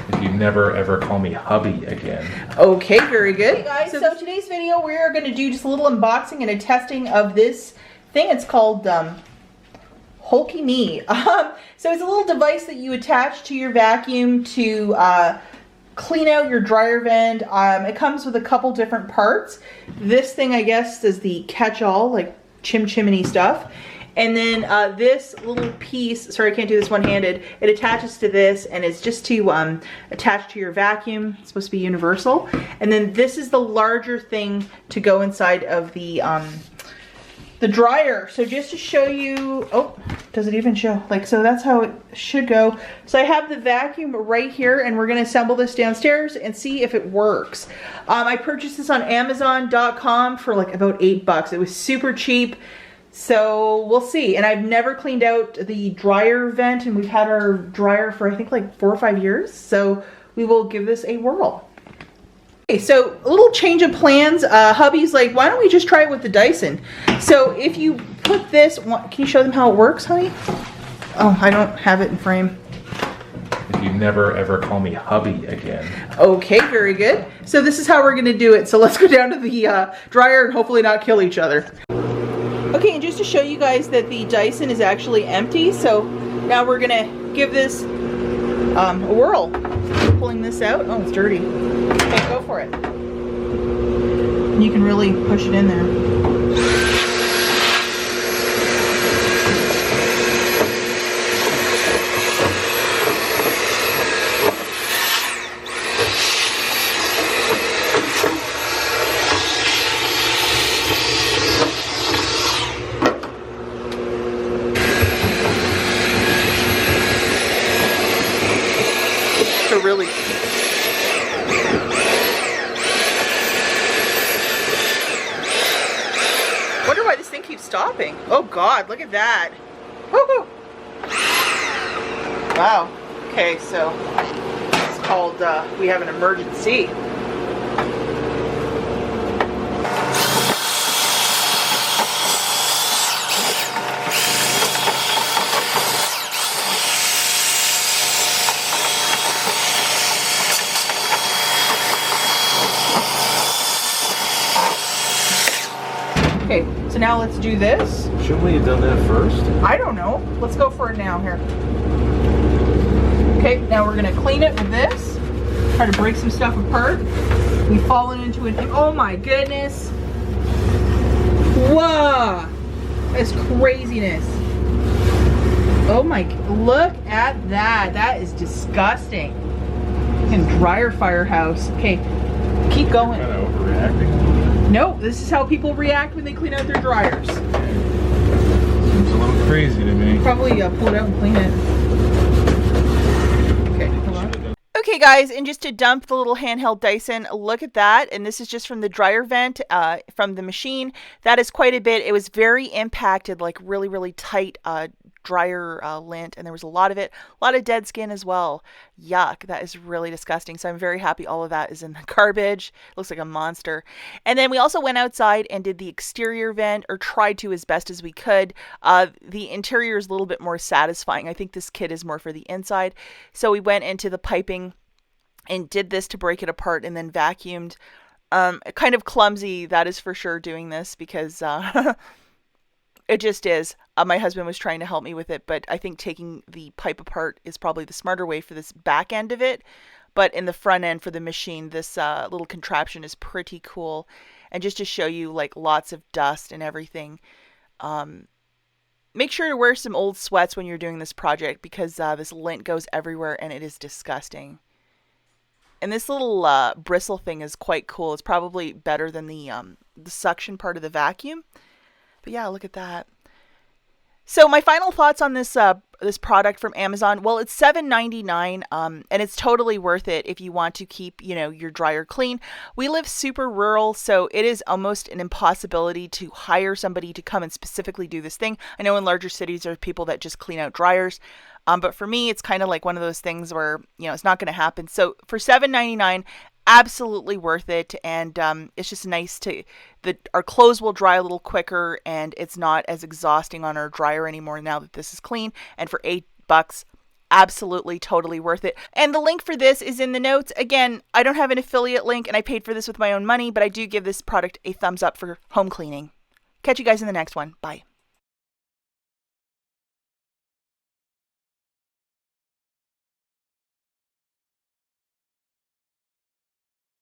if you never ever call me hubby again. Okay, very good. Hey guys, so today's video we're going to do just a little unboxing and a testing of this thing. It's called Hulky Me. So it's a little device that you attach to your vacuum to clean out your dryer vent. It comes with a couple different parts. This thing, I guess, is the catch-all, like chimney stuff. And then this little piece, sorry I can't do this one-handed, it attaches to this and it's just to attach to your vacuum. It's supposed to be universal. And then this is the larger thing to go inside of the dryer. So just to show you, oh, does it even show? Like, so that's how it should go. So I have the vacuum right here and we're gonna assemble this downstairs and see if it works. I purchased this on Amazon.com for like about $8. It was super cheap. So we'll see. And I've never cleaned out the dryer vent and we've had our dryer for I think like 4 or 5 years. So we will give this a whirl. Okay, so a little change of plans. Hubby's like, why don't we just try it with the Dyson? So if you put this, can you show them how it works, honey? Oh, I don't have it in frame. If you never ever call me hubby again. Okay, very good. So this is how we're gonna do it. So let's go down to the dryer and hopefully not kill each other. Okay, and just to show you guys that the Dyson is actually empty, so now we're gonna give this a whirl. Pulling this out. Oh, it's dirty. Okay, go for it. You can really push it in there. Really wonder why this thing keeps stopping. Oh god, look at that. Woohoo! Wow. Okay, so it's called we have an emergency. Okay, so now let's do this. Shouldn't we have done that first? I don't know. Let's go for it now here. Okay, now we're gonna clean it with this. Try to break some stuff apart. We've fallen into an, oh my goodness. Whoa, that's craziness. Oh my, look at that. That is disgusting. In dryer firehouse. Okay, keep going. Kind of overreacting. No, this is how people react when they clean out their dryers. Seems a little crazy to me. Probably pull it out and clean it. Okay, hold on. Okay guys, and just to dump the little handheld Dyson, look at that. And this is just from the dryer vent from the machine. That is quite a bit. It was very impacted, like really, really tight dryer lint, and there was a lot of it, a lot of dead skin as well. Yuck, that is really disgusting. So I'm very happy all of that is in the garbage. It looks like a monster. And then we also went outside and did the exterior vent, or tried to as best as we could. The interior is a little bit more satisfying. I think this kit is more for the inside. So we went into the piping and did this to break it apart and then vacuumed. Kind of clumsy, that is for sure, doing this because it just is. My husband was trying to help me with it, but I think taking the pipe apart is probably the smarter way for this back end of it. But in the front end for the machine, this little contraption is pretty cool. And just to show you, like, lots of dust and everything. Make sure to wear some old sweats when you're doing this project because this lint goes everywhere and it is disgusting. And this little bristle thing is quite cool. It's probably better than the suction part of the vacuum. But yeah, look at that. So my final thoughts on this this product from Amazon. Well, it's $7.99, and it's totally worth it if you want to keep, you know, your dryer clean. We live super rural, so it is almost an impossibility to hire somebody to come and specifically do this thing. I know in larger cities there are people that just clean out dryers, but for me, it's kind of like one of those things where, you know, it's not going to happen. So for $7.99, absolutely worth it. And it's just nice to our clothes will dry a little quicker, and it's not as exhausting on our dryer anymore now that this is clean. And for $8, absolutely totally worth it. And the link for this is in the notes. Again, I don't have an affiliate link and I paid for this with my own money, but I do give this product a thumbs up for home cleaning. Catch you guys in the next one. Bye.